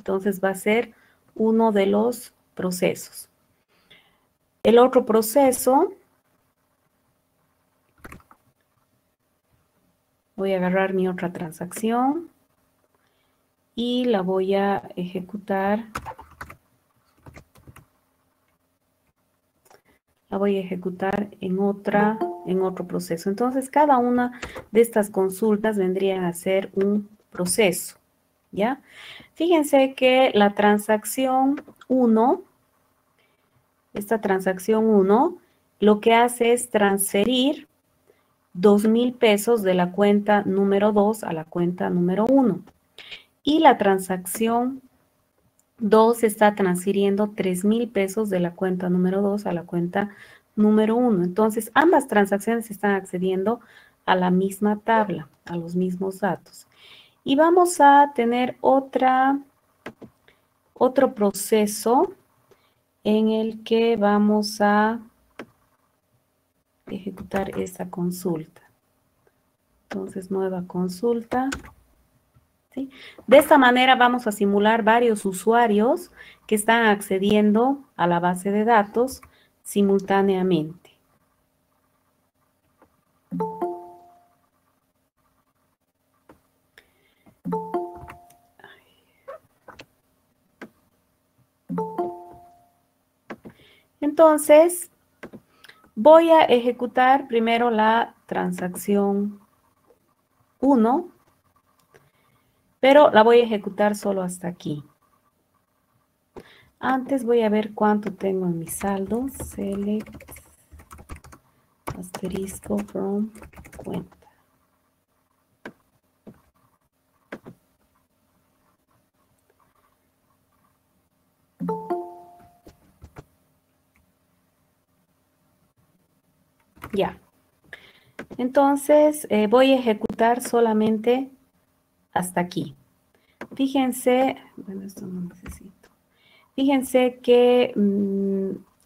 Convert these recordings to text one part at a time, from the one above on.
Entonces va a ser uno de los procesos. El otro proceso, voy a agarrar mi otra transacción y la voy a ejecutar. La voy a ejecutar en otro proceso. Entonces, cada una de estas consultas vendrían a ser un proceso, ¿ya? Fíjense que la transacción 1, esta transacción 1, lo que hace es transferir 2,000 pesos de la cuenta número 2 a la cuenta número 1. Y la transacción 2 está transfiriendo 3,000 pesos de la cuenta número 2 a la cuenta número 1. Entonces, ambas transacciones están accediendo a la misma tabla, a los mismos datos. Y vamos a tener otro proceso en el que vamos a ejecutar esta consulta. Entonces, nueva consulta. ¿Sí? De esta manera vamos a simular varios usuarios que están accediendo a la base de datos simultáneamente. Entonces, voy a ejecutar primero la transacción 1, pero la voy a ejecutar solo hasta aquí. Antes voy a ver cuánto tengo en mi saldo. Select asterisco from cuenta. Ya. Entonces, voy a ejecutar solamente hasta aquí. Fíjense, bueno, esto no necesito. Fíjense que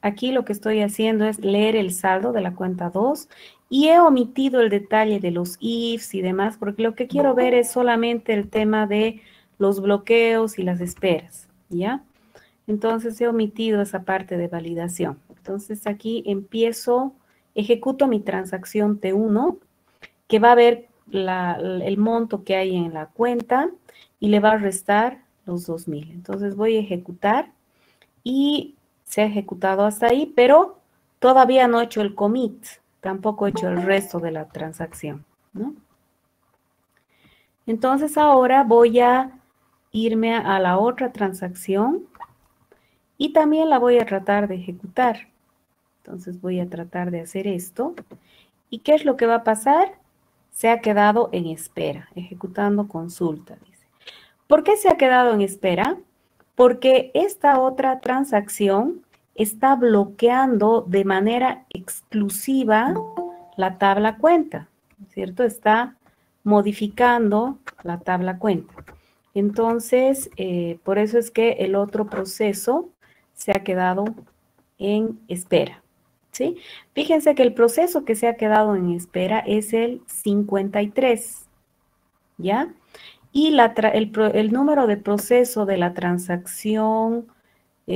aquí lo que estoy haciendo es leer el saldo de la cuenta 2 y he omitido el detalle de los ifs y demás, porque lo que quiero ver es solamente el tema de los bloqueos y las esperas, ¿ya? Entonces he omitido esa parte de validación. Entonces aquí ejecuto mi transacción T1, que va a ver el monto que hay en la cuenta y le va a restar los 2,000. Entonces voy a ejecutar y se ha ejecutado hasta ahí, pero todavía no he hecho el commit, tampoco he hecho el resto de la transacción, ¿no? Entonces ahora voy a irme a la otra transacción y también la voy a tratar de ejecutar. Entonces voy a tratar de hacer esto. ¿Y qué es lo que va a pasar? Se ha quedado en espera, ejecutando consulta, dice. ¿Por qué se ha quedado en espera? Porque esta otra transacción está bloqueando de manera exclusiva la tabla cuenta, ¿cierto? Está modificando la tabla cuenta. Entonces, por eso es que el otro proceso se ha quedado en espera, ¿sí? Fíjense que el proceso que se ha quedado en espera es el 53, ¿ya? Y el número de proceso de la transacción, no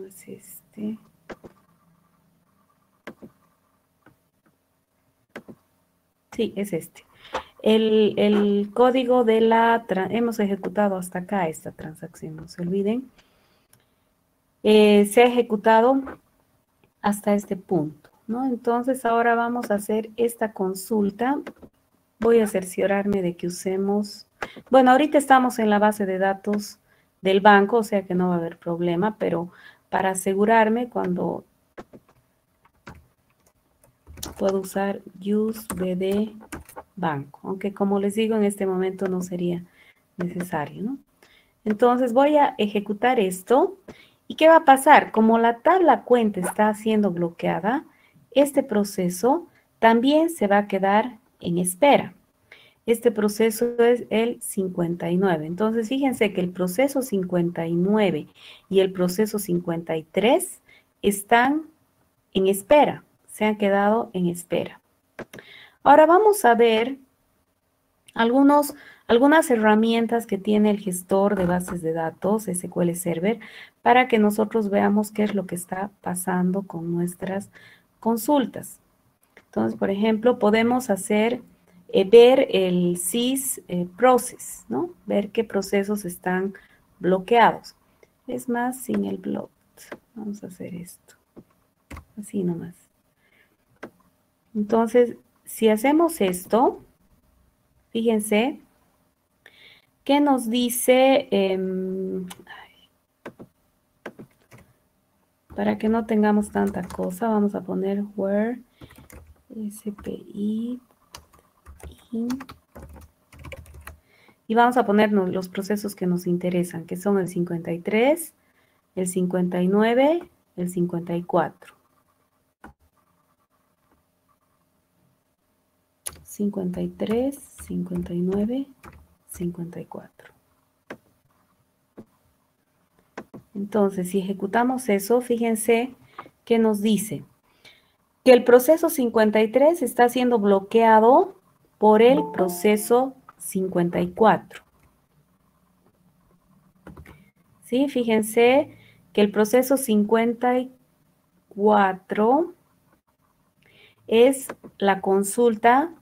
es este. Sí, es este. El código de hemos ejecutado hasta acá esta transacción, no se olviden. Se ha ejecutado hasta este punto, ¿no? Entonces ahora vamos a hacer esta consulta. Voy a cerciorarme de que usemos, bueno, ahorita estamos en la base de datos del banco, o sea que no va a haber problema, pero para asegurarme cuando puedo usar useBD banco, aunque como les digo en este momento no sería necesario, ¿no? Entonces voy a ejecutar esto. ¿Y qué va a pasar? Como la tabla cuenta está siendo bloqueada, este proceso también se va a quedar en espera. Este proceso es el 59. Entonces, fíjense que el proceso 59 y el proceso 53 están en espera, se han quedado en espera. Ahora vamos a ver algunos algunas herramientas que tiene el gestor de bases de datos, SQL Server, para que nosotros veamos qué es lo que está pasando con nuestras consultas. Entonces, por ejemplo, podemos ver el sys process, ¿no? Ver qué procesos están bloqueados. Es más, sin el block. Vamos a hacer esto. Así nomás. Entonces, si hacemos esto, fíjense, ¿qué nos dice? Para que no tengamos tanta cosa, vamos a poner where SPI y vamos a poner los procesos que nos interesan, que son el 53, el 59, el 54. 53, 59, 54. Entonces, si ejecutamos eso, fíjense que nos dice que el proceso 53 está siendo bloqueado por el proceso 54. ¿Sí? Fíjense que el proceso 54 es la consulta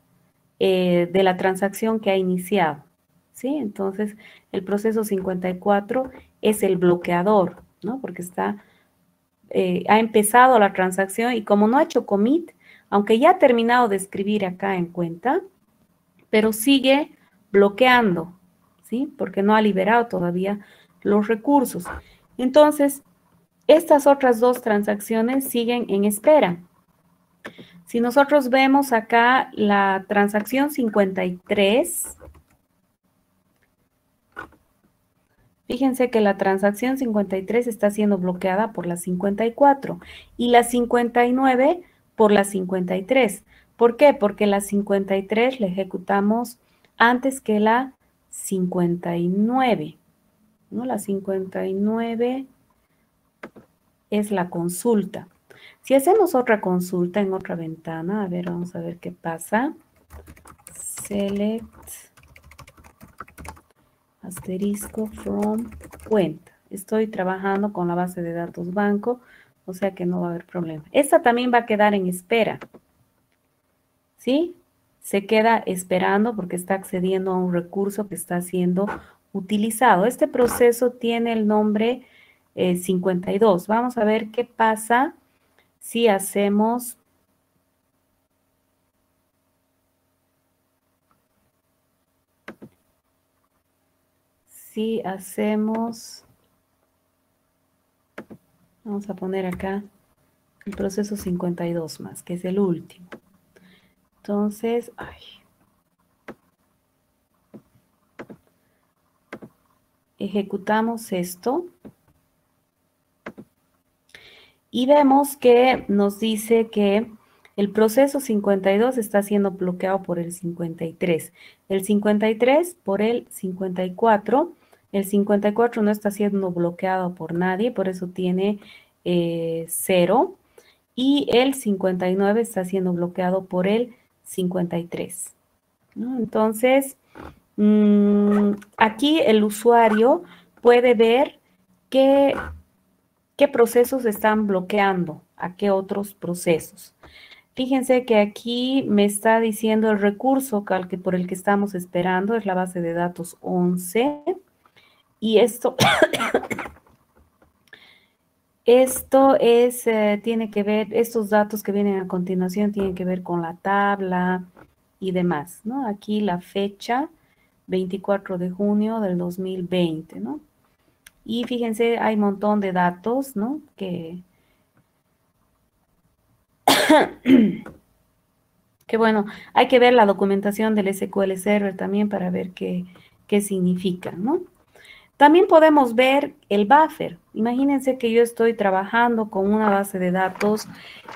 de la transacción que ha iniciado. ¿Sí? Entonces, el proceso 54 es el bloqueador, ¿no? Porque ha empezado la transacción y como no ha hecho commit, aunque ya ha terminado de escribir acá en cuenta, pero sigue bloqueando, ¿sí? Porque no ha liberado todavía los recursos. Entonces, estas otras dos transacciones siguen en espera. Si nosotros vemos acá la transacción 53, fíjense que la transacción 53 está siendo bloqueada por la 54 y la 59 por la 53. ¿Por qué? Porque la 53 la ejecutamos antes que la 59, ¿no? La 59 es la consulta. Si hacemos otra consulta en otra ventana, a ver, vamos a ver qué pasa. Select asterisco from cuenta. Estoy trabajando con la base de datos banco, o sea que no va a haber problema. Esta también va a quedar en espera. ¿Sí? Se queda esperando porque está accediendo a un recurso que está siendo utilizado. Este proceso tiene el nombre 52. Vamos a ver qué pasa si hacemos vamos a poner acá el proceso 52 más, que es el último. Entonces, ejecutamos esto y vemos que nos dice que el proceso 52 está siendo bloqueado por el 53, el 53 por el 54, el 54 no está siendo bloqueado por nadie, por eso tiene 0, y el 59 está siendo bloqueado por el 53. ¿No? Entonces, aquí el usuario puede ver qué procesos están bloqueando, a qué otros procesos. Fíjense que aquí me está diciendo el recurso por el que estamos esperando, es la base de datos 11, y esto tiene que ver, estos datos que vienen a continuación tienen que ver con la tabla y demás, ¿no? Aquí la fecha, 24 de junio del 2020, ¿no? Y fíjense, hay un montón de datos, ¿no? Que bueno, hay que ver la documentación del SQL Server también para ver qué significa, ¿no? También podemos ver el buffer. Imagínense que yo estoy trabajando con una base de datos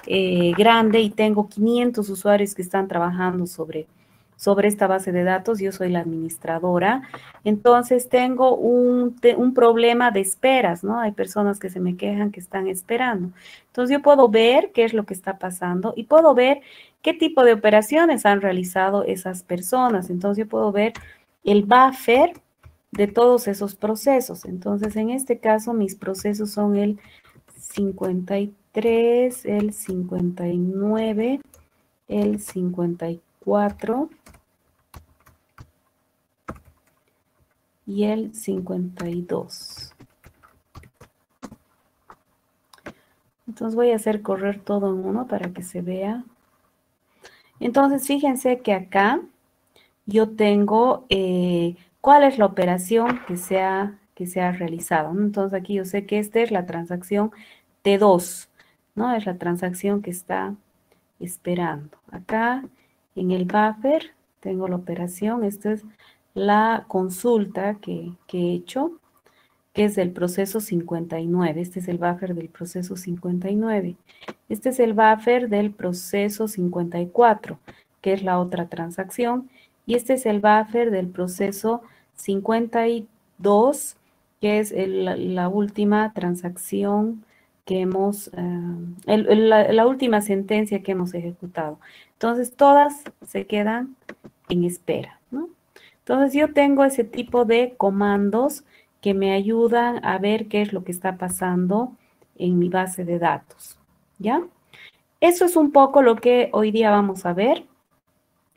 grande y tengo 500 usuarios que están trabajando sobre esta base de datos. Yo soy la administradora. Entonces, tengo un problema de esperas, ¿no? Hay personas que se me quejan que están esperando. Entonces, yo puedo ver qué es lo que está pasando y puedo ver qué tipo de operaciones han realizado esas personas. Entonces, yo puedo ver el buffer de todos esos procesos. Entonces, en este caso, mis procesos son el 53, el 59, el 54 y el 52. Entonces voy a hacer correr todo en uno para que se vea. Entonces fíjense que acá yo tengo cuál es la operación que se ha realizado, ¿no? Entonces aquí yo sé que esta es la transacción T2, ¿no? Es la transacción que está esperando. Acá en el buffer tengo la operación, esta es la consulta que he hecho, que es del proceso 59. Este es el buffer del proceso 59. Este es el buffer del proceso 54, que es la otra transacción. Y este es el buffer del proceso 52, que es la última transacción que hemos, la última sentencia que hemos ejecutado. Entonces, todas se quedan en espera, ¿no? Entonces, yo tengo ese tipo de comandos que me ayudan a ver qué es lo que está pasando en mi base de datos, ¿ya? Eso es un poco lo que hoy día vamos a ver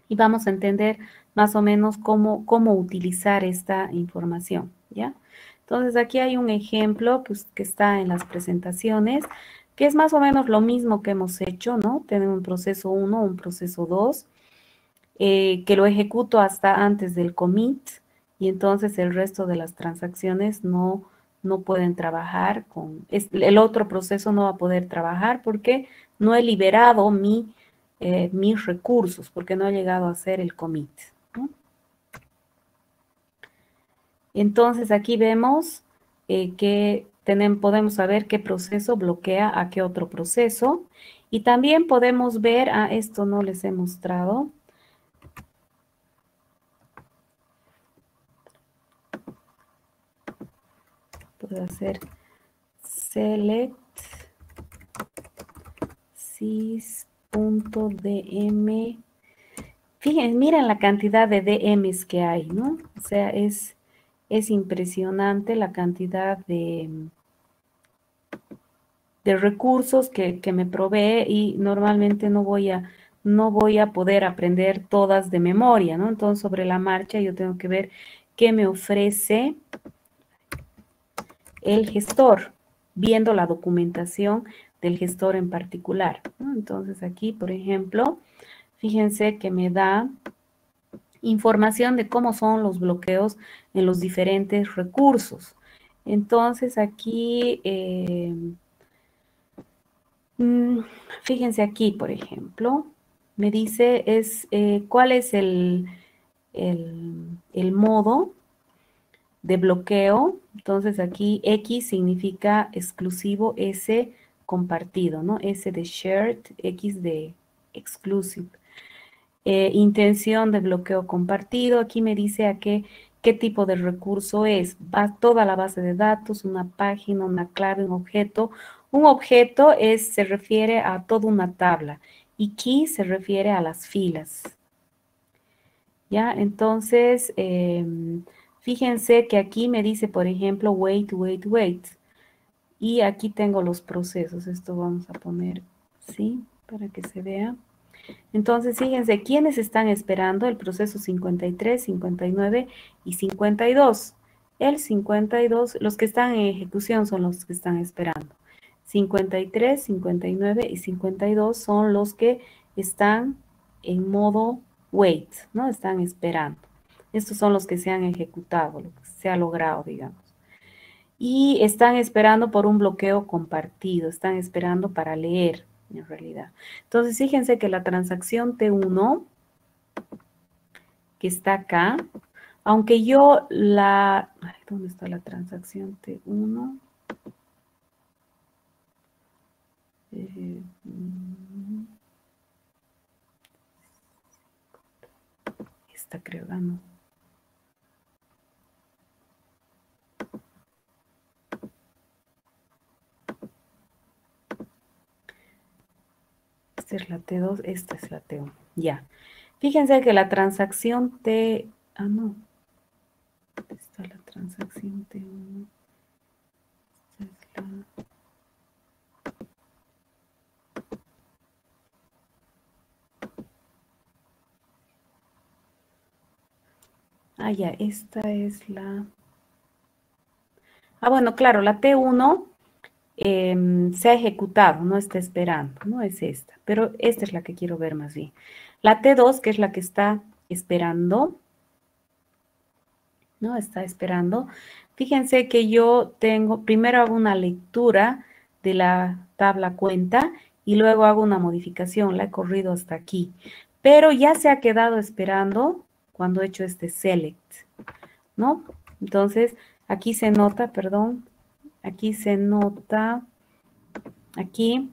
y vamos a entender más o menos cómo utilizar esta información, ¿ya? Entonces, aquí hay un ejemplo que está en las presentaciones, que es más o menos lo mismo que hemos hecho, ¿no? Tener un proceso 1, un proceso 2, que lo ejecuto hasta antes del commit, y entonces el resto de las transacciones no pueden trabajar el otro proceso no va a poder trabajar porque no he liberado mis recursos, porque no he llegado a hacer el commit, ¿no? Entonces aquí vemos que podemos saber qué proceso bloquea a qué otro proceso, y también podemos ver, esto no les he mostrado. Puedo hacer select sys.dm. Fíjense, miren la cantidad de DMs que hay, ¿no? O sea, es impresionante la cantidad de recursos que me provee, y normalmente no voy a poder aprender todas de memoria, ¿no? Entonces, sobre la marcha yo tengo que ver qué me ofrece el gestor, viendo la documentación del gestor en particular, ¿no? Entonces aquí, por ejemplo, fíjense que me da información de cómo son los bloqueos en los diferentes recursos. Entonces aquí, fíjense aquí, por ejemplo, me dice cuál es el modo de bloqueo. Entonces aquí X significa exclusivo, S compartido, ¿no? S de shared, X de exclusive. Intención de bloqueo compartido, aquí me dice qué tipo de recurso es. Va toda la base de datos, una página, una clave, un objeto. Un objeto se refiere a toda una tabla, y key se refiere a las filas. ¿Ya? Entonces, fíjense que aquí me dice, por ejemplo, wait. Y aquí tengo los procesos. Esto vamos a poner, ¿sí? Para que se vea. Entonces, fíjense, ¿quiénes están esperando? El proceso 53, 59 y 52. El 52, los que están en ejecución son los que están esperando. 53, 59 y 52 son los que están en modo wait, ¿no? Están esperando. Estos son los que se han ejecutado, lo que se ha logrado, digamos. Y están esperando por un bloqueo compartido, están esperando para leer, en realidad. Entonces, fíjense que la transacción T1, que está acá, aunque yo ¿dónde está la transacción T1? Esta creo, no. Esta es la T2, esta es la T1. Ya. Fíjense que la transacción no. T1. Esta es la... Ah, ya, esta es la... Ah, bueno, claro, la T1 se ha ejecutado, no está esperando, no es esta, pero esta es la que quiero ver más bien. La T2, que es la que está esperando, ¿no? Está esperando. Fíjense que yo tengo, primero hago una lectura de la tabla cuenta y luego hago una modificación, la he corrido hasta aquí. Pero ya se ha quedado esperando cuando he hecho este select, ¿no? Entonces, aquí se nota, perdón, aquí se nota, aquí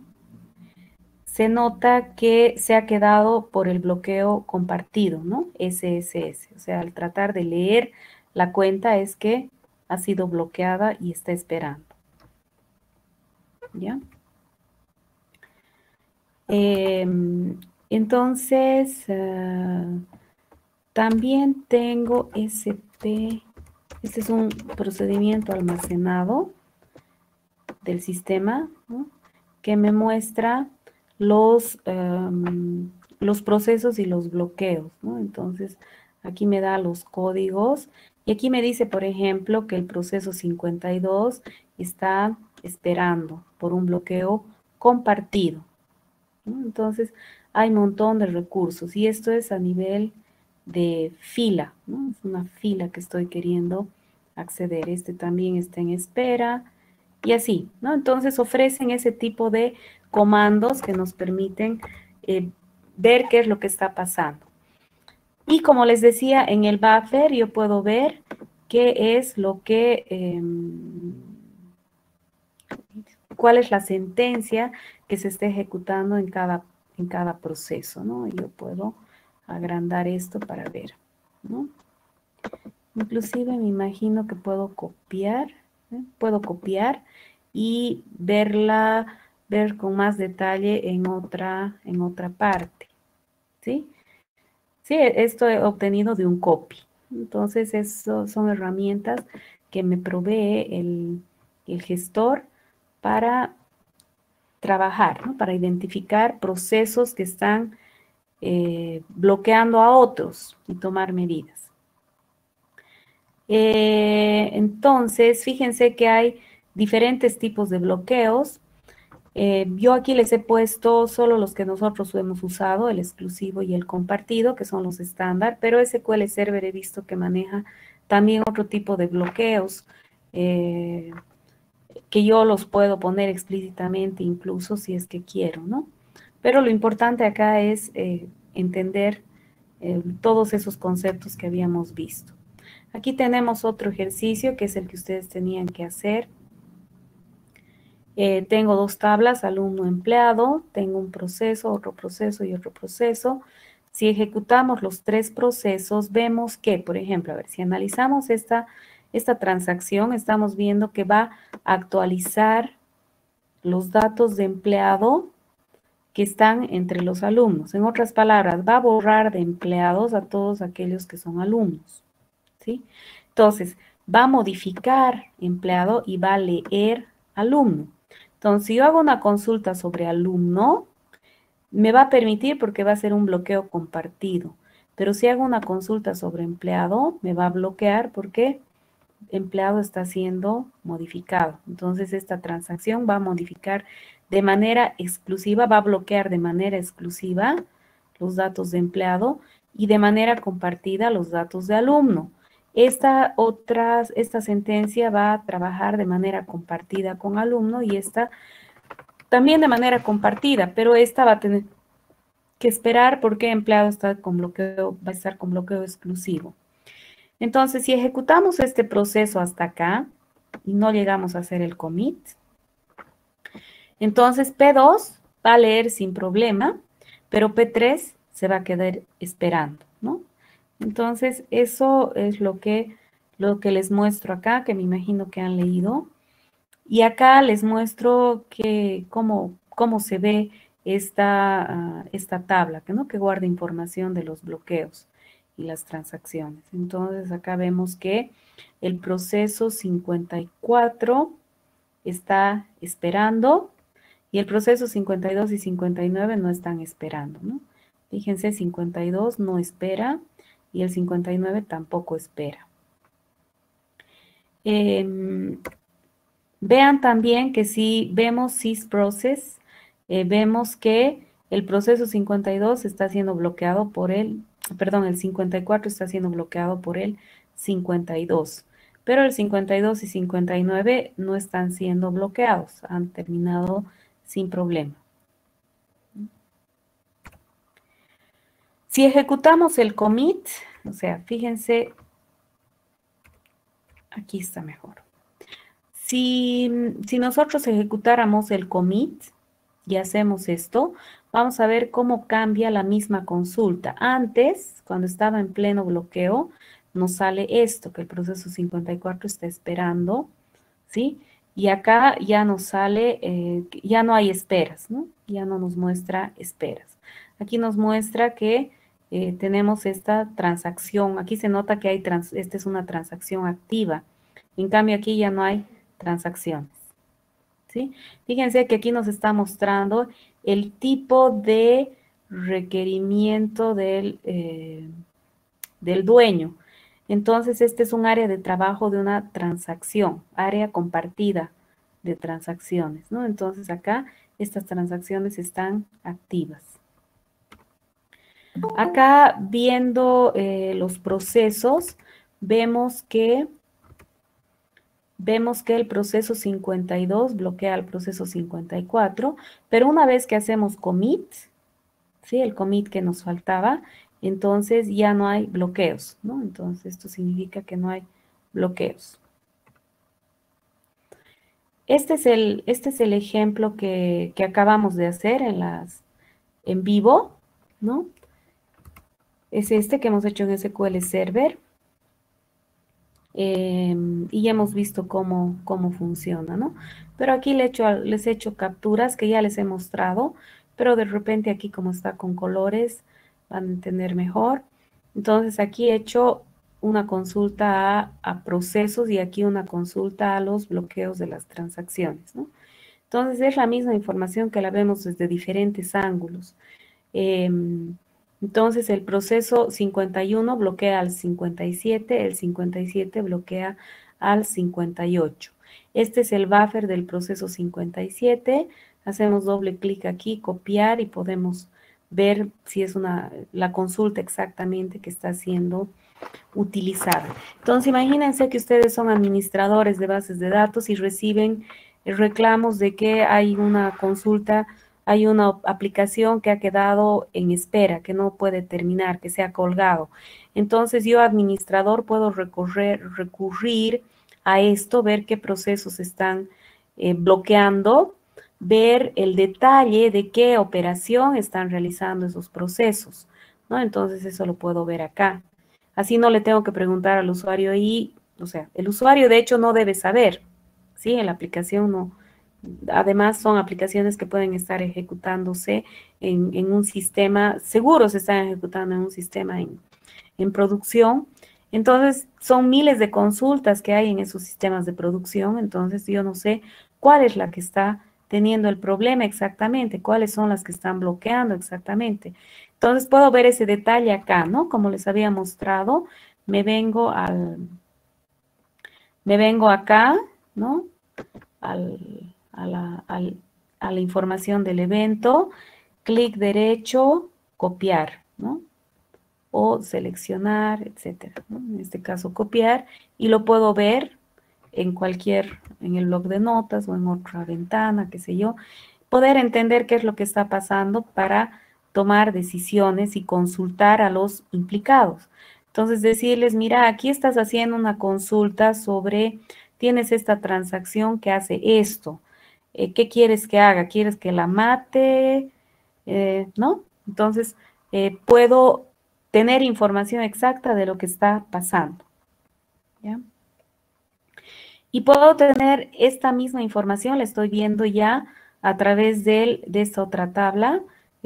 se nota que se ha quedado por el bloqueo compartido, ¿no? SSS. O sea, al tratar de leer la cuenta es que ha sido bloqueada y está esperando. ¿Ya? Entonces, también tengo SP. Este es un procedimiento almacenado del sistema, ¿no? Que me muestra los procesos y los bloqueos, ¿no? Entonces, aquí me da los códigos y aquí me dice, por ejemplo, que el proceso 52 está esperando por un bloqueo compartido, ¿no? Entonces, hay un montón de recursos y esto es a nivel de fila, ¿no? Es una fila que estoy queriendo acceder. Este también está en espera y así, ¿no? Entonces ofrecen ese tipo de comandos que nos permiten ver qué es lo que está pasando. Y como les decía, en el buffer yo puedo ver qué es lo que, cuál es la sentencia que se está ejecutando en cada proceso, ¿no? Yo puedo agrandar esto para ver, ¿no? Inclusive me imagino que puedo copiar, ¿eh? Puedo copiar y ver con más detalle en otra parte, ¿sí? Sí, esto he obtenido de un copy. Entonces, eso son herramientas que me provee el gestor para trabajar, ¿no? Para identificar procesos que están bloqueando a otros y tomar medidas. Entonces, fíjense que hay diferentes tipos de bloqueos. Yo aquí les he puesto solo los que nosotros hemos usado, el exclusivo y el compartido, que son los estándar, pero SQL Server he visto que maneja también otro tipo de bloqueos, que yo los puedo poner explícitamente incluso si es que quiero, ¿no? Pero lo importante acá es entender todos esos conceptos que habíamos visto. Aquí tenemos otro ejercicio que es el que ustedes tenían que hacer. Tengo dos tablas, alumno empleado, tengo un proceso, otro proceso y otro proceso. Si ejecutamos los tres procesos, vemos que, por ejemplo, a ver, si analizamos esta transacción, estamos viendo que va a actualizar los datos de empleado que están entre los alumnos. En otras palabras, va a borrar de empleados a todos aquellos que son alumnos, ¿sí? Entonces, va a modificar empleado y va a leer alumno. Entonces, si yo hago una consulta sobre alumno, me va a permitir porque va a ser un bloqueo compartido. Pero si hago una consulta sobre empleado, me va a bloquear porque empleado está siendo modificado. Entonces, esta transacción va a modificar de manera exclusiva, va a bloquear de manera exclusiva los datos de empleado y de manera compartida los datos de alumno. Esta sentencia va a trabajar de manera compartida con alumno y esta también de manera compartida, pero esta va a tener que esperar porque empleado está con bloqueo, va a estar con bloqueo exclusivo. Entonces, si ejecutamos este proceso hasta acá y no llegamos a hacer el commit, entonces P2 va a leer sin problema, pero P3 se va a quedar esperando, ¿no? Entonces, eso es lo que les muestro acá, que me imagino que han leído. Y acá les muestro cómo se ve esta tabla, ¿no? Que guarda información de los bloqueos. y las transacciones. Entonces acá vemos que el proceso 54 está esperando y el proceso 52 y 59 no están esperando, ¿no? Fíjense, 52 no espera y el 59 tampoco espera. Vean también que si vemos sysprocess, vemos que el proceso 52 está siendo bloqueado por el 54 está siendo bloqueado por el 52. Pero el 52 y 59 no están siendo bloqueados, han terminado sin problema. Si ejecutamos el commit, o sea, fíjense, aquí está mejor. Si nosotros ejecutáramos el commit y hacemos esto, vamos a ver cómo cambia la misma consulta. Antes, cuando estaba en pleno bloqueo, nos sale esto, que el proceso 54 está esperando, ¿sí? Y acá ya nos sale, ya no hay esperas, ¿no? Ya no nos muestra esperas. Aquí nos muestra que tenemos esta transacción. Aquí se nota que esta es una transacción activa. En cambio, aquí ya no hay transacciones, ¿sí? Fíjense que aquí nos está mostrando el tipo de requerimiento del dueño. Entonces, este es un área de trabajo de una transacción, área compartida de transacciones, ¿no? Entonces, acá estas transacciones están activas. Acá, viendo los procesos, vemos que el proceso 52 bloquea al proceso 54, pero una vez que hacemos commit, ¿sí? El commit que nos faltaba, entonces ya no hay bloqueos, ¿no? Entonces esto significa que no hay bloqueos. Este es el ejemplo que acabamos de hacer en vivo, ¿no? Es este que hemos hecho en SQL Server. Y ya hemos visto cómo funciona, ¿no? Pero aquí les he hecho capturas que ya les he mostrado, pero de repente aquí como está con colores, van a entender mejor. Entonces aquí he hecho una consulta a procesos y aquí una consulta a los bloqueos de las transacciones, ¿no? Entonces es la misma información que la vemos desde diferentes ángulos. Entonces el proceso 51 bloquea al 57, el 57 bloquea al 58. Este es el buffer del proceso 57. Hacemos doble clic aquí, copiar y podemos ver si es la consulta exactamente que está siendo utilizada. Entonces imagínense que ustedes son administradores de bases de datos y reciben reclamos de que hay una consulta, hay una aplicación que ha quedado en espera, que no puede terminar, que se ha colgado. Entonces yo, administrador, puedo recurrir a esto, ver qué procesos están bloqueando, ver el detalle de qué operación están realizando esos procesos, ¿no? Entonces eso lo puedo ver acá. Así no le tengo que preguntar al usuario y, o sea, el usuario de hecho no debe saber, ¿sí? En la aplicación no. Además son aplicaciones que pueden estar ejecutándose en un sistema, seguro se están ejecutando en un sistema en producción. Entonces son miles de consultas que hay en esos sistemas de producción, entonces yo no sé cuál es la que está teniendo el problema exactamente, cuáles son las que están bloqueando exactamente. Entonces puedo ver ese detalle acá, ¿no? Como les había mostrado, me vengo acá, ¿no? A la información del evento, clic derecho, copiar, ¿no? O seleccionar, etcétera, ¿no? En este caso copiar, y lo puedo ver en el blog de notas o en otra ventana, qué sé yo, poder entender qué es lo que está pasando para tomar decisiones y consultar a los implicados. Entonces decirles, mira, aquí estás haciendo una consulta sobre, tienes esta transacción que hace esto, ¿qué quieres que haga? ¿Quieres que la mate? ¿No? Entonces, puedo tener información exacta de lo que está pasando, ¿ya? Y puedo tener esta misma información, la estoy viendo ya a través de esta otra tabla,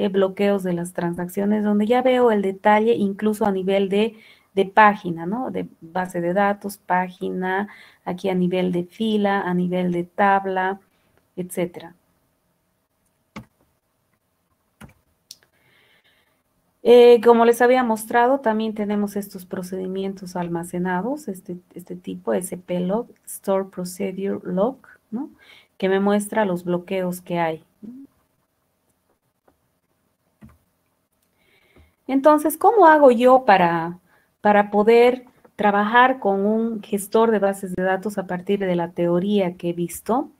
bloqueos de las transacciones, donde ya veo el detalle incluso a nivel de página, ¿no? De base de datos, página, aquí a nivel de fila, a nivel de tabla, etcétera. Como les había mostrado, también tenemos estos procedimientos almacenados, este tipo, SP-Log, Store Procedure Log, ¿no? Que me muestra los bloqueos que hay. Entonces, ¿cómo hago yo para poder trabajar con un gestor de bases de datos a partir de la teoría que he visto?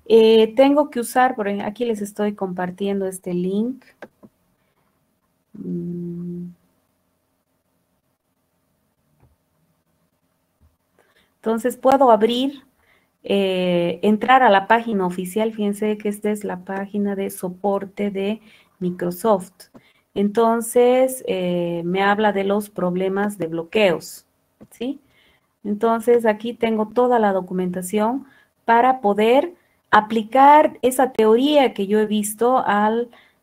Tengo que usar, por ejemplo, aquí les estoy compartiendo este link. Entonces, puedo abrir, entrar a la página oficial. Fíjense que esta es la página de soporte de Microsoft. Entonces, me habla de los problemas de bloqueos, ¿sí? Entonces, aquí tengo toda la documentación para poder aplicar esa teoría que yo he visto a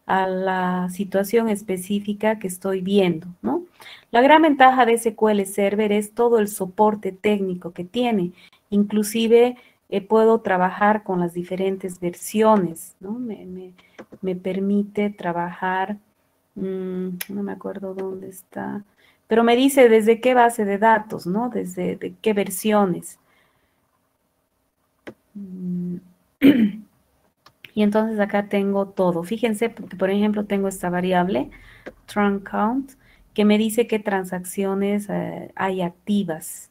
la situación específica que estoy viendo, ¿no? La gran ventaja de SQL Server es todo el soporte técnico que tiene. Inclusive, puedo trabajar con las diferentes versiones, ¿no? Me permite trabajar, no me acuerdo dónde está, pero me dice desde qué base de datos, ¿no? Desde de qué versiones. Y entonces acá tengo todo. Fíjense, porque por ejemplo tengo esta variable, trunk count, que me dice qué transacciones hay activas,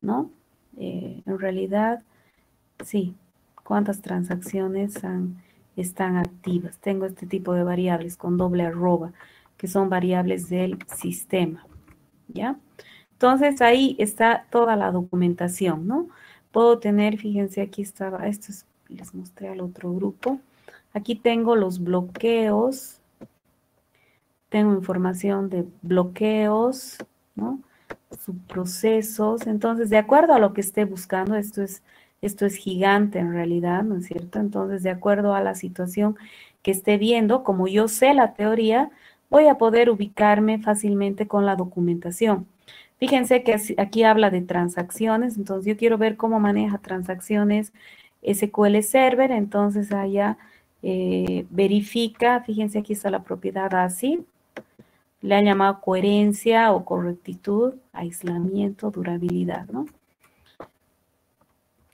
¿no? En realidad, sí, cuántas transacciones están activas. Tengo este tipo de variables con doble arroba, que son variables del sistema, ¿ya? Entonces ahí está toda la documentación, ¿no? Puedo tener, fíjense, aquí estaba, esto es, les mostré al otro grupo. Aquí tengo los bloqueos, tengo información de bloqueos, ¿no? Subprocesos. Entonces, de acuerdo a lo que esté buscando, esto es gigante en realidad, ¿no es cierto? Entonces, de acuerdo a la situación que esté viendo, como yo sé la teoría, voy a poder ubicarme fácilmente con la documentación. Fíjense que aquí habla de transacciones, entonces yo quiero ver cómo maneja transacciones SQL Server, entonces allá verifica, fíjense aquí está la propiedad ASI, le han llamado coherencia o correctitud, aislamiento, durabilidad, ¿no?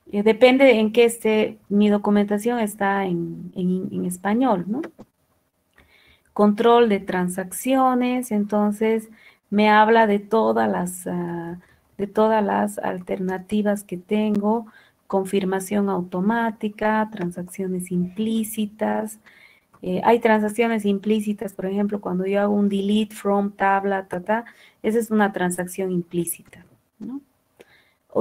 Depende en qué esté, mi documentación está en español, ¿no? Control de transacciones, entonces me habla de todas las alternativas que tengo, confirmación automática, transacciones implícitas. Hay transacciones implícitas, por ejemplo, cuando yo hago un delete from tabla, esa es una transacción implícita, ¿no?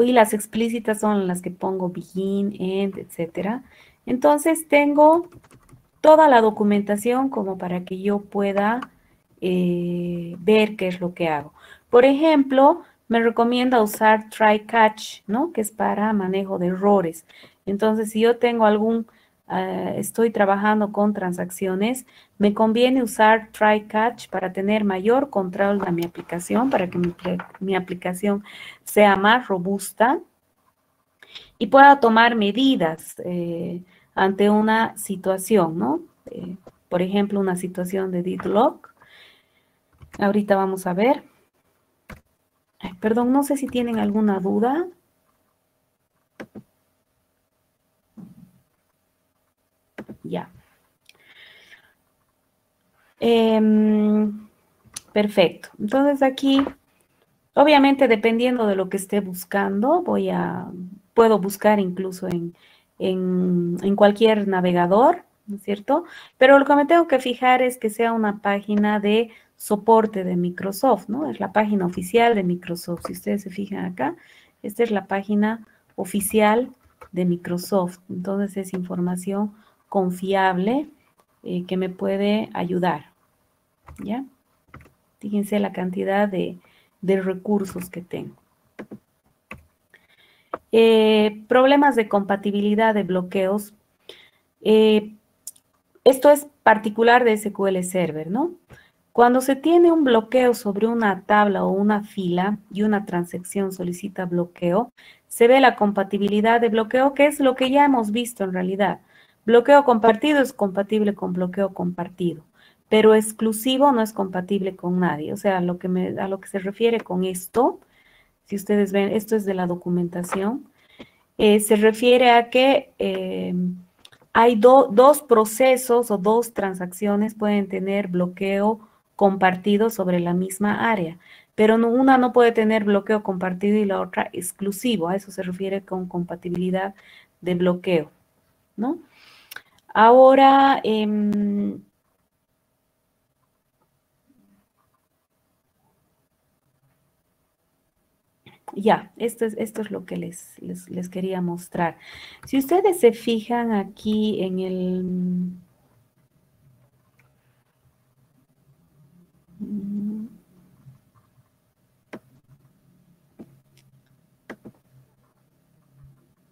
Y las explícitas son las que pongo begin, end, etcétera. Entonces tengo toda la documentación como para que yo pueda ver qué es lo que hago. Por ejemplo, me recomienda usar try catch, ¿no? Que es para manejo de errores. Entonces, si yo tengo estoy trabajando con transacciones, me conviene usar try catch para tener mayor control de mi aplicación, para que mi aplicación sea más robusta y pueda tomar medidas ante una situación, ¿no? Por ejemplo, una situación de deadlock. Ahorita vamos a ver. Ay, perdón, no sé si tienen alguna duda. Ya. Perfecto. Entonces aquí, obviamente dependiendo de lo que esté buscando, puedo buscar incluso en cualquier navegador, ¿no es cierto? Pero lo que me tengo que fijar es que sea una página de soporte de Microsoft, ¿no? Es la página oficial de Microsoft. Si ustedes se fijan acá, esta es la página oficial de Microsoft. Entonces es información confiable que me puede ayudar, ¿ya? Fíjense la cantidad de recursos que tengo. Problemas de compatibilidad de bloqueos. Esto es particular de SQL Server, ¿no? Cuando se tiene un bloqueo sobre una tabla o una fila y una transacción solicita bloqueo, se ve la compatibilidad de bloqueo, que es lo que ya hemos visto en realidad. Bloqueo compartido es compatible con bloqueo compartido, pero exclusivo no es compatible con nadie. O sea, a lo que se refiere con esto, si ustedes ven, esto es de la documentación, se refiere a que hay dos procesos o dos transacciones pueden tener bloqueo compartido sobre la misma área, pero una no puede tener bloqueo compartido y la otra exclusivo. A eso se refiere con compatibilidad de bloqueo, ¿no? Ahora, ya, esto es lo que les quería mostrar. Si ustedes se fijan aquí en el...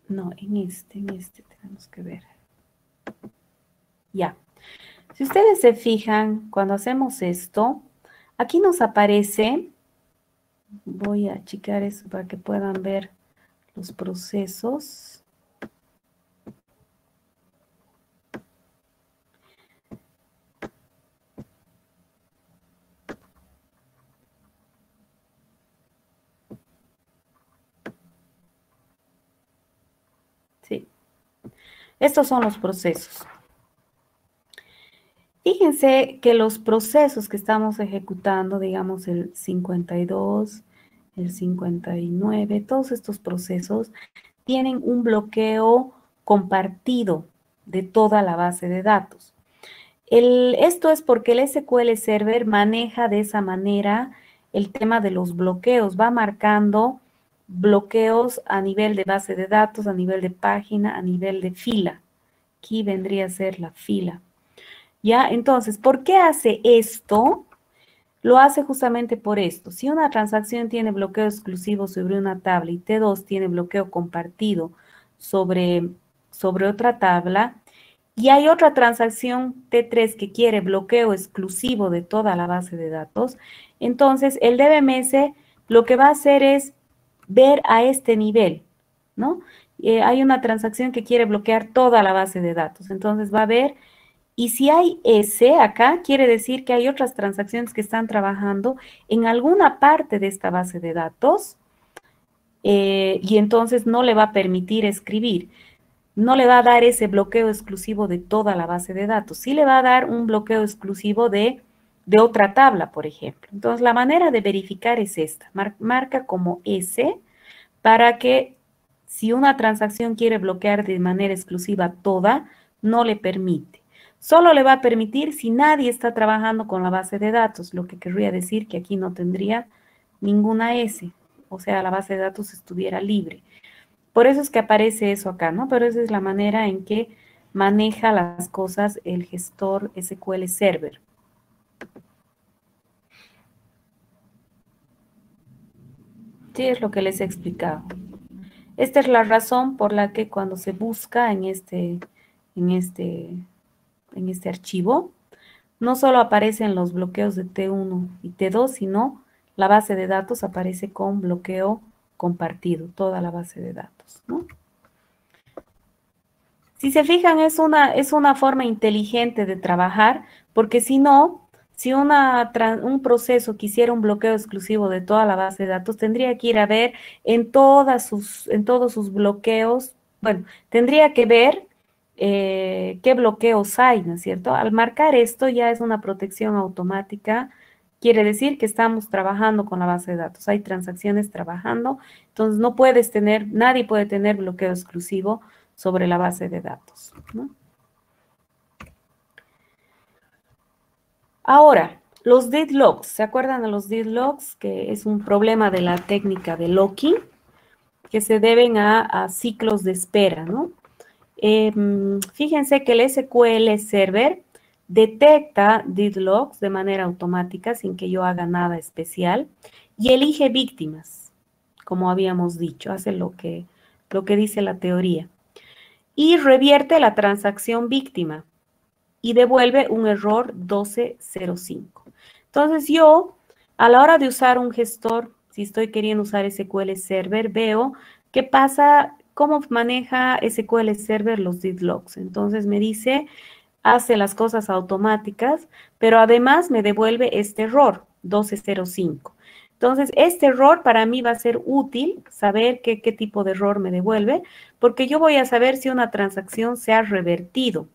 No, en este tenemos que ver. Ya. Si ustedes se fijan, cuando hacemos esto, aquí nos aparece, voy a achicar eso para que puedan ver los procesos. Sí, estos son los procesos. Fíjense que los procesos que estamos ejecutando, digamos el 52, el 59, todos estos procesos tienen un bloqueo compartido de toda la base de datos. Esto es porque el SQL Server maneja de esa manera el tema de los bloqueos, va marcando bloqueos a nivel de base de datos, a nivel de página, a nivel de fila. Aquí vendría a ser la fila. ¿Ya? Entonces, ¿por qué hace esto? Lo hace justamente por esto. Si una transacción tiene bloqueo exclusivo sobre una tabla y T2 tiene bloqueo compartido sobre otra tabla, y hay otra transacción T3 que quiere bloqueo exclusivo de toda la base de datos, entonces el DBMS lo que va a hacer es ver a este nivel, ¿no? Hay una transacción que quiere bloquear toda la base de datos, entonces va a ver, y si hay S acá, quiere decir que hay otras transacciones que están trabajando en alguna parte de esta base de datos, y entonces no le va a permitir escribir. No le va a dar ese bloqueo exclusivo de toda la base de datos. Sí le va a dar un bloqueo exclusivo de otra tabla, por ejemplo. Entonces, la manera de verificar es esta. Marca como S para que si una transacción quiere bloquear de manera exclusiva toda, no le permite. Solo le va a permitir si nadie está trabajando con la base de datos, lo que querría decir que aquí no tendría ninguna S, o sea, la base de datos estuviera libre. Por eso es que aparece eso acá, ¿no? Pero esa es la manera en que maneja las cosas el gestor SQL Server. Sí, es lo que les he explicado. Esta es la razón por la que cuando se busca en este archivo, no solo aparecen los bloqueos de T1 y T2, sino la base de datos aparece con bloqueo compartido, toda la base de datos, ¿no? Si se fijan, es una forma inteligente de trabajar, porque si no, si un proceso quisiera un bloqueo exclusivo de toda la base de datos, tendría que ir a ver en todos sus bloqueos, bueno, tendría que ver qué bloqueos hay, ¿no es cierto? Al marcar esto ya es una protección automática, quiere decir que estamos trabajando con la base de datos, hay transacciones trabajando, entonces nadie puede tener bloqueo exclusivo sobre la base de datos, ¿no? Ahora, los deadlocks, ¿se acuerdan de los deadlocks? Que es un problema de la técnica de locking, que se deben a ciclos de espera, ¿no? Fíjense que el SQL Server detecta deadlocks de manera automática sin que yo haga nada especial y elige víctimas, como habíamos dicho, hace lo que dice la teoría. Y revierte la transacción víctima. y devuelve un error 1205. Entonces yo, a la hora de usar un gestor, si estoy queriendo usar SQL Server, veo qué pasa, cómo maneja SQL Server los deadlocks. Entonces me dice, hace las cosas automáticas, pero además me devuelve este error, 1205. Entonces, este error para mí va a ser útil saber qué tipo de error me devuelve, porque yo voy a saber si una transacción se ha revertido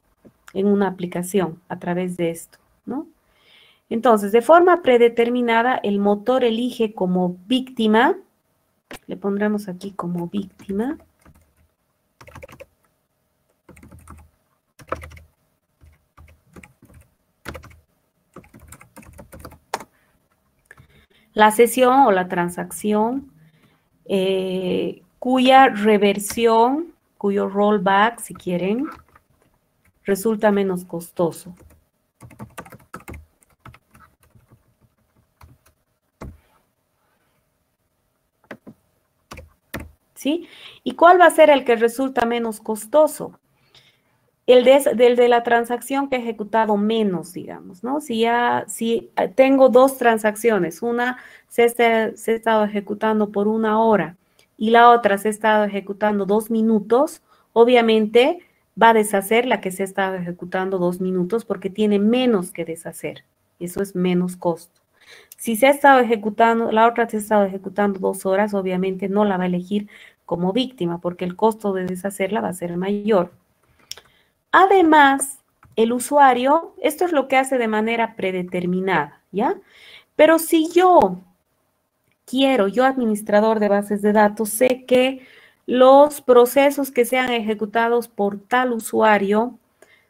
en una aplicación a través de esto, ¿no? Entonces, de forma predeterminada, el motor elige como víctima, le pondremos aquí como víctima, la sesión o la transacción cuya reversión, cuyo rollback, si quieren, resulta menos costoso. ¿Sí? ¿Y cuál va a ser el que resulta menos costoso? El de la transacción que he ejecutado menos, digamos, ¿no? Si tengo dos transacciones, una se ha estado ejecutando por 1 hora y la otra se ha estado ejecutando 2 minutos, obviamente va a deshacer la que se ha estado ejecutando 2 minutos porque tiene menos que deshacer. Eso es menos costo. Si se ha estado ejecutando, la otra se ha estado ejecutando 2 horas, obviamente no la va a elegir como víctima porque el costo de deshacerla va a ser mayor. Además, el usuario, esto es lo que hace de manera predeterminada, ¿ya? Pero si yo administrador de bases de datos, sé que los procesos que sean ejecutados por tal usuario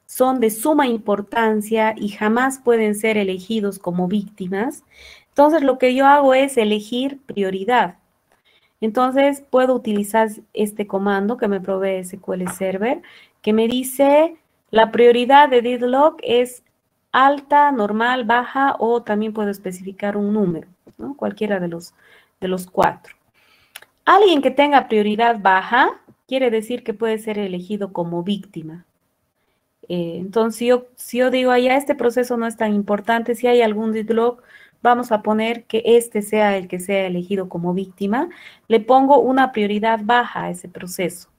son de suma importancia y jamás pueden ser elegidos como víctimas, entonces lo que yo hago es elegir prioridad. Entonces puedo utilizar este comando que me provee SQL Server, que me dice la prioridad de deadlock es alta, normal, baja, o también puedo especificar un número, ¿no? Cualquiera de los 4. Alguien que tenga prioridad baja quiere decir que puede ser elegido como víctima. Entonces, si yo digo, ya este proceso no es tan importante, si hay algún deadlock, vamos a poner que este sea el que sea elegido como víctima, le pongo una prioridad baja a ese proceso.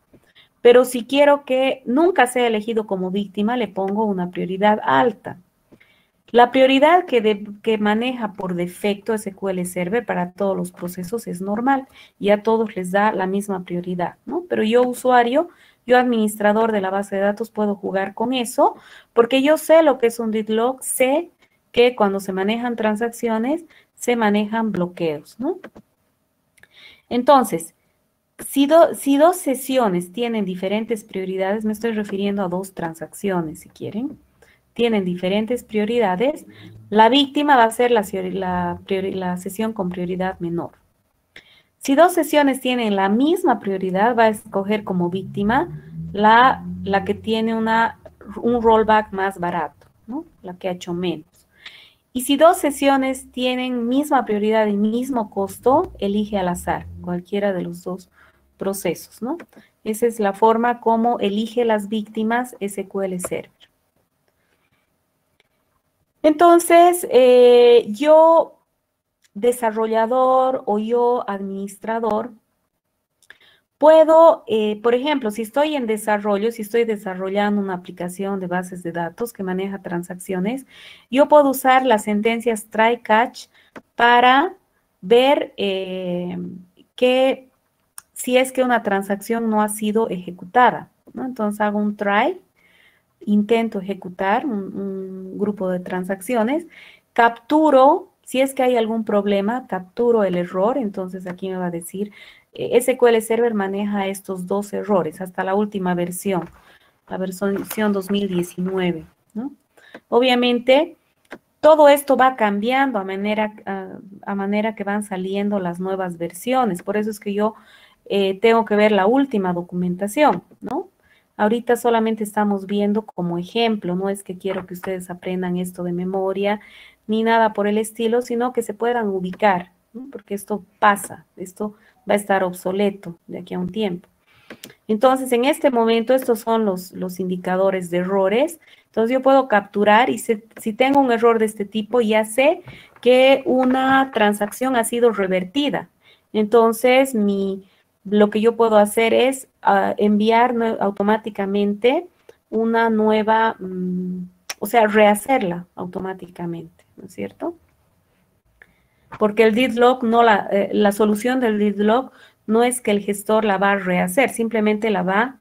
Pero si quiero que nunca sea elegido como víctima, le pongo una prioridad alta. La prioridad que maneja por defecto SQL Server para todos los procesos es normal y a todos les da la misma prioridad, ¿no? Pero yo, usuario, yo administrador de la base de datos, puedo jugar con eso porque yo sé lo que es un deadlock, sé que cuando se manejan transacciones, se manejan bloqueos, ¿no? Entonces, si dos sesiones tienen diferentes prioridades, me estoy refiriendo a dos transacciones, si quieren, tienen diferentes prioridades, la víctima va a ser la sesión con prioridad menor. Si dos sesiones tienen la misma prioridad, va a escoger como víctima la que tiene un rollback más barato, ¿no? La que ha hecho menos. Y si dos sesiones tienen misma prioridad y mismo costo, elige al azar, cualquiera de los dos procesos, ¿no? Esa es la forma como elige las víctimas SQL Server. Entonces, yo desarrollador o yo administrador, puedo, por ejemplo, si estoy en desarrollo, si estoy desarrollando una aplicación de bases de datos que maneja transacciones, yo puedo usar las sentencias try catch para ver si es que una transacción no ha sido ejecutada, ¿no? Entonces hago un try, intento ejecutar un grupo de transacciones, capturo, si es que hay algún problema, capturo el error, entonces aquí me va a decir, SQL Server maneja estos 2 errores hasta la última versión, la versión 2019, ¿no? Obviamente, todo esto va cambiando a manera que van saliendo las nuevas versiones, por eso es que yo tengo que ver la última documentación, ¿no? Ahorita solamente estamos viendo como ejemplo, no es que quiero que ustedes aprendan esto de memoria, ni nada por el estilo, sino que se puedan ubicar, ¿no? Porque esto pasa, esto va a estar obsoleto de aquí a un tiempo. Entonces, en este momento, estos son los indicadores de errores. Entonces, yo puedo capturar y si tengo un error de este tipo, ya sé que una transacción ha sido revertida. Entonces, lo que yo puedo hacer es enviar automáticamente una nueva, o sea, rehacerla automáticamente, ¿no es cierto? Porque el deadlock, la solución del deadlock no es que el gestor la va a rehacer, simplemente la va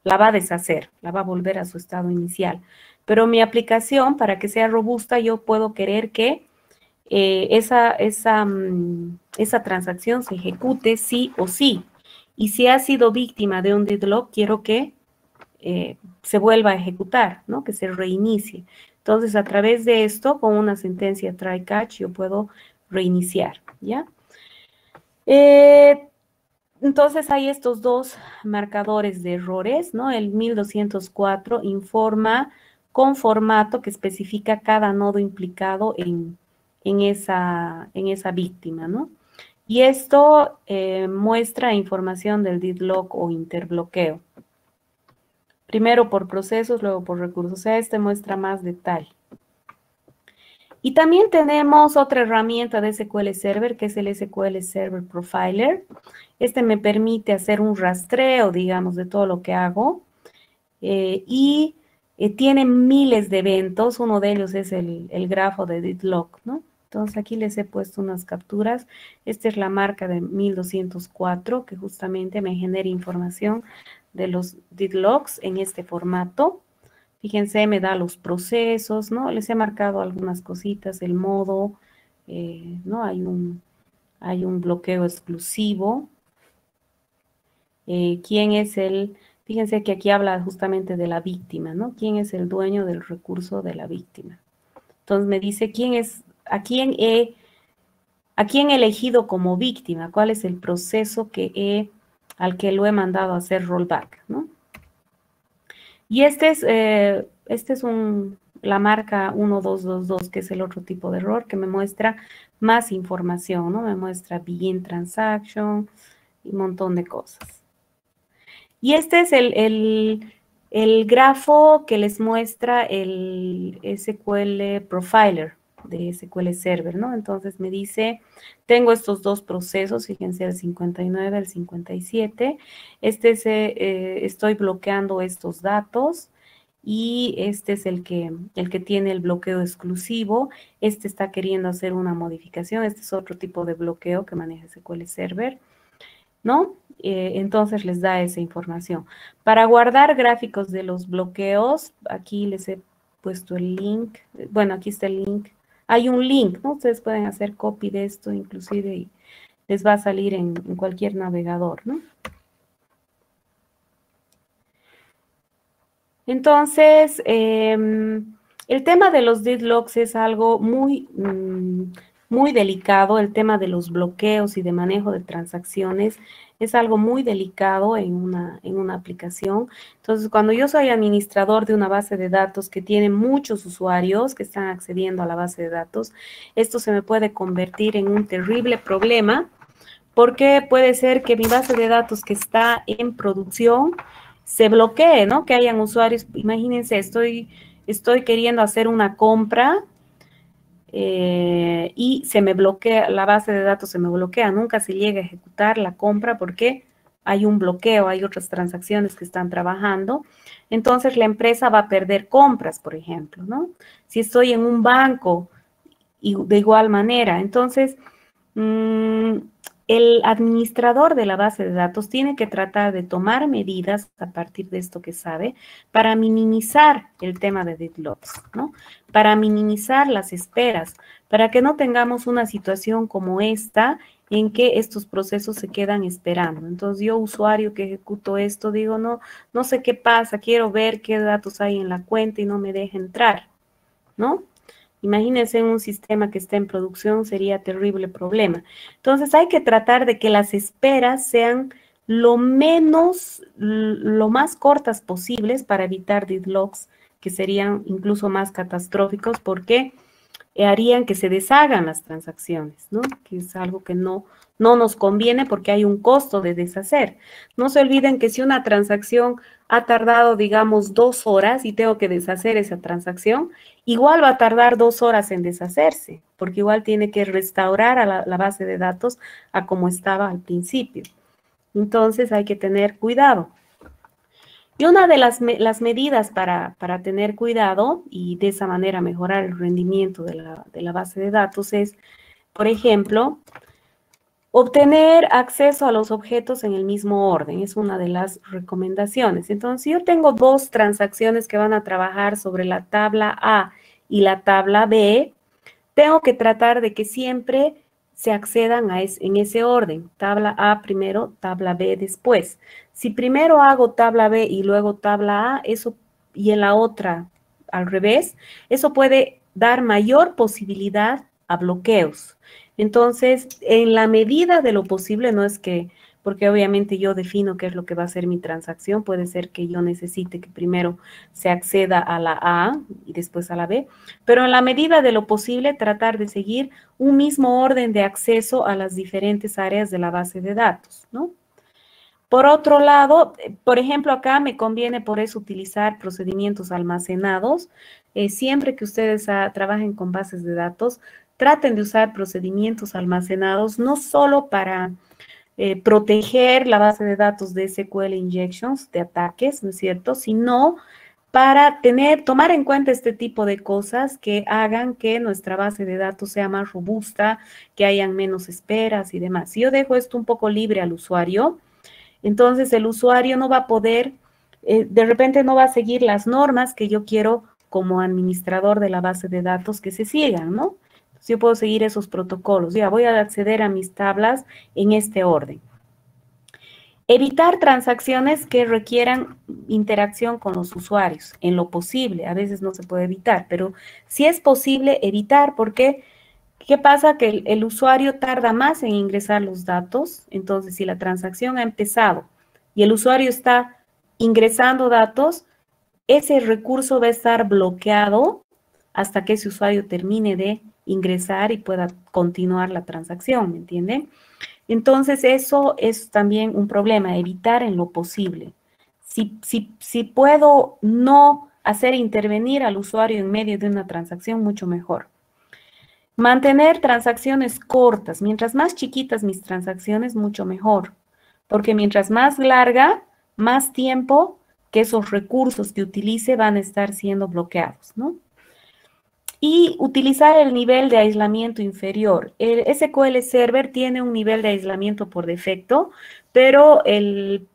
a deshacer, la va a volver a su estado inicial. Pero mi aplicación, para que sea robusta, yo puedo querer que esa transacción se ejecute sí o sí. Y si ha sido víctima de un deadlock, quiero que se vuelva a ejecutar, ¿no? Que se reinicie. Entonces, a través de esto, con una sentencia try catch, yo puedo reiniciar, ¿ya? Entonces, hay estos dos marcadores de errores, ¿no? El 1204 informa con formato que especifica cada nodo implicado en esa víctima, ¿no? Y esto muestra información del deadlock o interbloqueo. Primero por procesos, luego por recursos. O sea, este muestra más detalle. Y también tenemos otra herramienta de SQL Server, que es el SQL Server Profiler. Este me permite hacer un rastreo, digamos, de todo lo que hago. Y tiene miles de eventos. Uno de ellos es el grafo de deadlock, ¿no? Entonces, aquí les he puesto unas capturas. Esta es la marca de 1204, que justamente me genera información de los deadlocks en este formato. Fíjense, me da los procesos, ¿no? Les he marcado algunas cositas, el modo, ¿no? Hay un bloqueo exclusivo. ¿Quién es fíjense que aquí habla justamente de la víctima, ¿no? ¿Quién es el dueño del recurso de la víctima? Entonces me dice a quién he elegido como víctima, cuál es el proceso al que lo he mandado a hacer rollback, ¿no? Y este es la marca 1222, que es el otro tipo de error, que me muestra más información, ¿no? Me muestra begin transaction y un montón de cosas. Y este es el grafo que les muestra el SQL Profiler de SQL Server, ¿no? Entonces me dice, tengo estos dos procesos, fíjense, el 59, el 57. Estoy bloqueando estos datos y este es el que tiene el bloqueo exclusivo. Este está queriendo hacer una modificación. Este es otro tipo de bloqueo que maneja SQL Server, ¿no? Entonces les da esa información. Para guardar gráficos de los bloqueos, aquí les he puesto el link. Bueno, aquí está el link. Hay un link, ¿no? Ustedes pueden hacer copy de esto inclusive y les va a salir en cualquier navegador, ¿no? Entonces, el tema de los deadlocks es algo muy delicado. El tema de los bloqueos y de manejo de transacciones es algo muy delicado en una aplicación. Entonces, cuando yo soy administrador de una base de datos que tiene muchos usuarios que están accediendo a la base de datos, esto se me puede convertir en un terrible problema, porque puede ser que mi base de datos que está en producción se bloquee, ¿no? Que hayan usuarios, imagínense, estoy queriendo hacer una compra y se me bloquea, la base de datos se me bloquea, nunca se llega a ejecutar la compra porque hay un bloqueo, hay otras transacciones que están trabajando. Entonces la empresa va a perder compras, por ejemplo, ¿no? Si estoy en un banco y de igual manera, entonces el administrador de la base de datos tiene que tratar de tomar medidas a partir de esto que sabe para minimizar el tema de deadlocks, ¿no? Para minimizar las esperas, para que no tengamos una situación como esta en que estos procesos se quedan esperando. Entonces yo, usuario que ejecuto esto, digo, no sé qué pasa, quiero ver qué datos hay en la cuenta y no me deja entrar, ¿no? Imagínense un sistema que está en producción, sería terrible problema. Entonces hay que tratar de que las esperas sean lo más cortas posibles para evitar deadlocks que serían incluso más catastróficos, porque harían que se deshagan las transacciones, ¿no? Que es algo que no nos conviene porque hay un costo de deshacer. No se olviden que si una transacción ha tardado, digamos, 2 horas y tengo que deshacer esa transacción, igual va a tardar 2 horas en deshacerse, porque igual tiene que restaurar a la base de datos a como estaba al principio. Entonces hay que tener cuidado. Y una de las medidas para tener cuidado y de esa manera mejorar el rendimiento de la base de datos es, por ejemplo, obtener acceso a los objetos en el mismo orden. Es una de las recomendaciones. Entonces, si yo tengo 2 transacciones que van a trabajar sobre la tabla A y la tabla B, tengo que tratar de que siempre se accedan en ese orden. Tabla A primero, tabla B después. Si primero hago tabla B y luego tabla A, eso, y en la otra al revés, eso puede dar mayor posibilidad a bloqueos. Entonces, en la medida de lo posible, no es que, porque obviamente yo defino qué es lo que va a ser mi transacción, puede ser que yo necesite que primero se acceda a la A y después a la B, pero en la medida de lo posible tratar de seguir un mismo orden de acceso a las diferentes áreas de la base de datos, ¿no? Por otro lado, por ejemplo, acá me conviene por eso utilizar procedimientos almacenados. Siempre que ustedes trabajen con bases de datos, traten de usar procedimientos almacenados, no solo para proteger la base de datos de SQL injections, de ataques, ¿no es cierto?, sino para tomar en cuenta este tipo de cosas que hagan que nuestra base de datos sea más robusta, que hayan menos esperas y demás. Si yo dejo esto un poco libre al usuario, entonces el usuario no va a poder, de repente no va a seguir las normas que yo quiero como administrador de la base de datos que se sigan, ¿no? Entonces yo puedo seguir esos protocolos. Ya voy a acceder a mis tablas en este orden. Evitar transacciones que requieran interacción con los usuarios, en lo posible. A veces no se puede evitar, pero si es posible evitar, porque ¿qué pasa? Que el usuario tarda más en ingresar los datos. Entonces, si la transacción ha empezado y el usuario está ingresando datos, ese recurso va a estar bloqueado hasta que ese usuario termine de ingresar y pueda continuar la transacción, ¿me entienden? Entonces, eso es también un problema, evitar en lo posible. Si puedo no hacer intervenir al usuario en medio de una transacción, mucho mejor. Mantener transacciones cortas. Mientras más chiquitas mis transacciones, mucho mejor. Porque mientras más larga, más tiempo que esos recursos que utilice van a estar siendo bloqueados, ¿no? Y utilizar el nivel de aislamiento inferior. El SQL Server tiene un nivel de aislamiento por defecto, pero el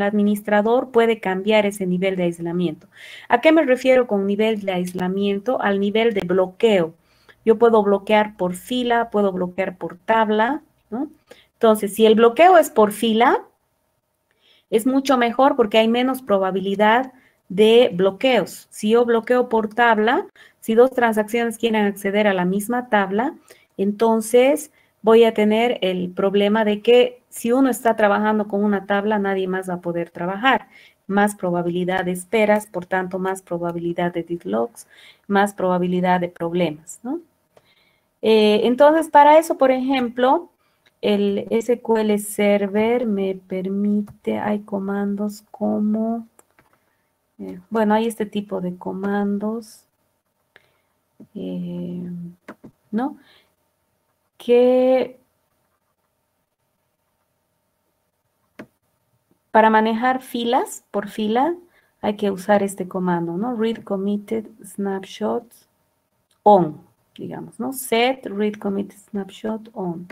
administrador puede cambiar ese nivel de aislamiento. ¿A qué me refiero con nivel de aislamiento? Al nivel de bloqueo. Yo puedo bloquear por fila, puedo bloquear por tabla, ¿no? Entonces, si el bloqueo es por fila, es mucho mejor porque hay menos probabilidad de bloqueos. Si yo bloqueo por tabla, si 2 transacciones quieren acceder a la misma tabla, entonces voy a tener el problema de que si uno está trabajando con una tabla, nadie más va a poder trabajar. Más probabilidad de esperas, por tanto, más probabilidad de deadlocks, más probabilidad de problemas, ¿no? Entonces, para eso, por ejemplo, el SQL Server me permite, hay comandos como, bueno, hay este tipo de comandos, ¿no? Que para manejar filas por fila hay que usar este comando, ¿no? Read committed snapshots on, digamos, ¿no? Set read committed snapshot on.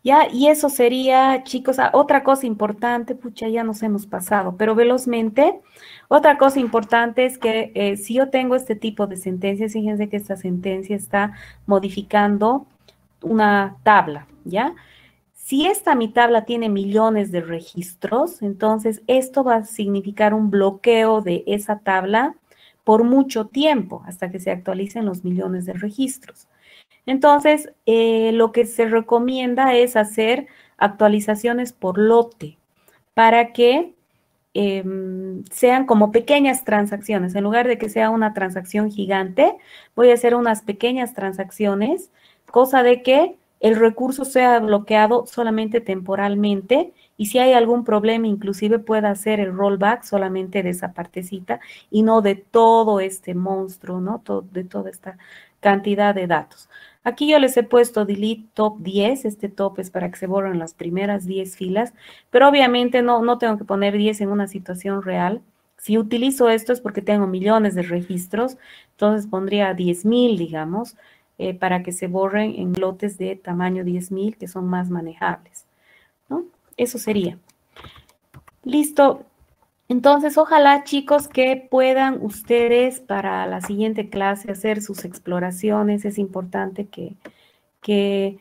Ya, y eso sería, chicos, otra cosa importante, pucha, ya nos hemos pasado, pero velozmente, otra cosa importante es que si yo tengo este tipo de sentencias, fíjense que esta sentencia está modificando una tabla, ¿ya? Si mi tabla tiene millones de registros, entonces esto va a significar un bloqueo de esa tabla por mucho tiempo, hasta que se actualicen los millones de registros. Entonces, lo que se recomienda es hacer actualizaciones por lote para que sean como pequeñas transacciones. En lugar de que sea una transacción gigante, voy a hacer unas pequeñas transacciones, cosa de que el recurso sea bloqueado solamente temporalmente y si hay algún problema, inclusive pueda hacer el rollback solamente de esa partecita y no de todo este monstruo, ¿no? De toda esta cantidad de datos. Aquí yo les he puesto delete top 10, este top es para que se borren las primeras 10 filas, pero obviamente no tengo que poner 10 en una situación real. Si utilizo esto es porque tengo millones de registros, entonces pondría 10,000, digamos, para que se borren en lotes de tamaño 10,000 que son más manejables, ¿no? Eso sería. Listo. Entonces, ojalá, chicos, que puedan ustedes para la siguiente clase hacer sus exploraciones. Es importante que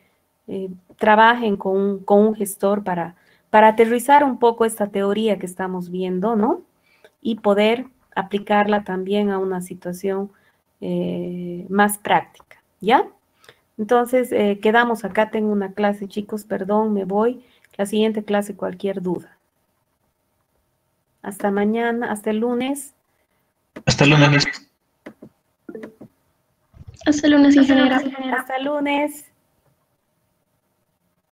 trabajen con un gestor para aterrizar un poco esta teoría que estamos viendo, ¿no? Y poder aplicarla también a una situación más práctica, ¿ya? Entonces, quedamos acá. Tengo una clase, chicos, perdón, me voy. La siguiente clase, cualquier duda. Hasta mañana, hasta el lunes. Hasta lunes, Miss. Hasta el lunes, ingeniera. Hasta el lunes.